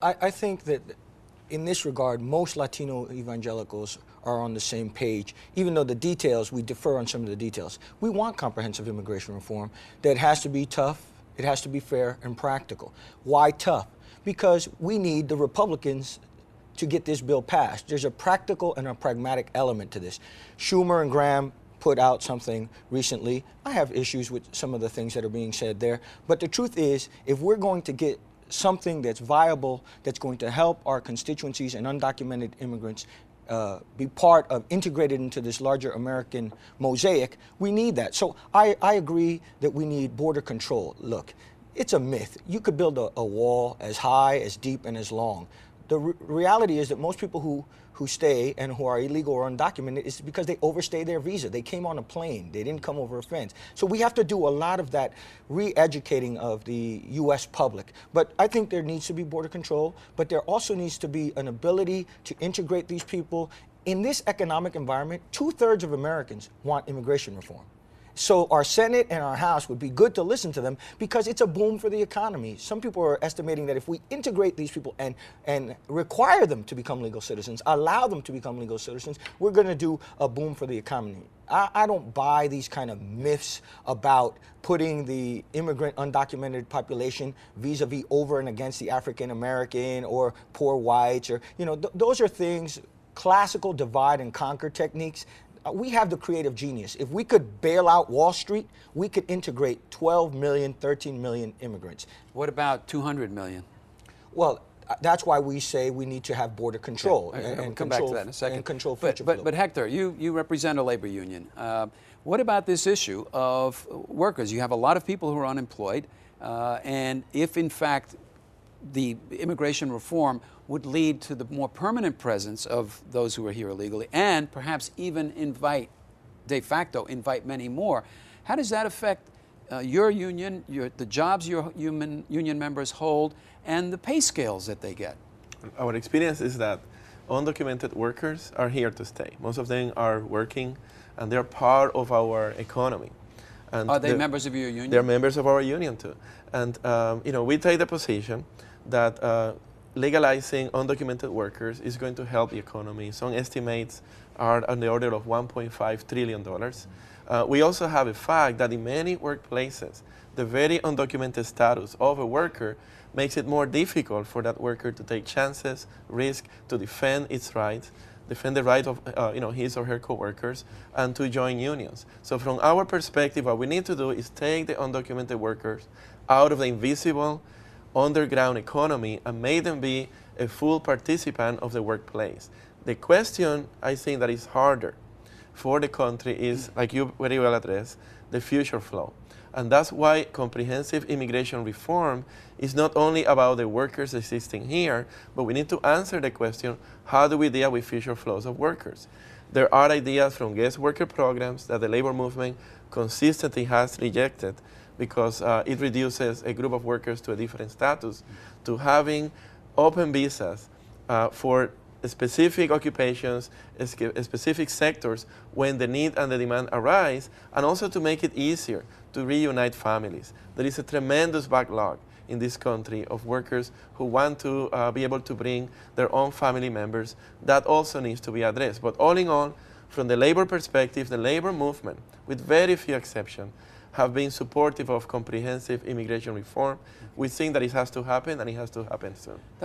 I think that in this regard, most Latino evangelicals are on the same page, even though the details, we differ on some of the details. We want comprehensive immigration reform that has to be tough, it has to be fair and practical. Why tough? Because we need the Republicans to get this bill passed. There's a practical and a pragmatic element to this. Schumer and Graham put out something recently. I have issues with some of the things that are being said there, but the truth is, if we're going to get something that's viable, that's going to help our constituencies and undocumented immigrants be part of, integrated into this larger American mosaic, we need that. So I agree that we need border control. Look, it's a myth. You could build a wall as high, as deep, and as long. The reality is that most people who stay and who are illegal or undocumented is because they overstay their visa. They came on a plane. They didn't come over a fence. So we have to do a lot of that re-educating of the U.S. public. But I think there needs to be border control, but there also needs to be an ability to integrate these people. In this economic environment, 2/3 of Americans want immigration reform. So our Senate and our House would be good to listen to them because it's a boom for the economy. Some people are estimating that if we integrate these people and require them to become legal citizens, allow them to become legal citizens, we're going to do a boom for the economy. I don't buy these kind of myths about putting the immigrant undocumented population vis-a-vis over and against the African American or poor whites, or those are things, classical divide and conquer techniques. We have the creative genius. If we could bail out Wall Street, we could integrate 12 million, 13 million immigrants. What about 200 million? Well, that's why we say we need to have border control. Okay. And we'll come back to that in a second. And control future flow. But Hector, you represent a labor union. What about this issue of workers? You have a lot of people who are unemployed, and if in fact the immigration reform would lead to the more permanent presence of those who are here illegally and perhaps even de facto invite many more, how does that affect your union, the jobs your union members hold, and the pay scales that they get? Our experience is that undocumented workers are here to stay. Most of them are working and they're part of our economy. And are they members of your union? They're members of our union too. And we take the position that legalizing undocumented workers is going to help the economy. Some estimates are on the order of $1.5 trillion. We also have a fact that in many workplaces, the very undocumented status of a worker makes it more difficult for that worker to take chances, risk, to defend its rights, defend the right of his or her coworkers, and to join unions. So from our perspective, what we need to do is take the undocumented workers out of the invisible underground economy and make them be a full participant of the workplace. The question I think that is harder for the country is, like you very well addressed, the future flow. And that's why comprehensive immigration reform is not only about the workers existing here, but we need to answer the question, how do we deal with future flows of workers? There are ideas from guest worker programs that the labor movement consistently has rejected because it reduces a group of workers to a different status, to having open visas for specific occupations, specific sectors when the need and the demand arise, and also to make it easier to reunite families. There is a tremendous backlog in this country of workers who want to be able to bring their own family members. That also needs to be addressed. But all in all, from the labor perspective, the labor movement, with very few exceptions, have been supportive of comprehensive immigration reform. We think that it has to happen, and it has to happen soon.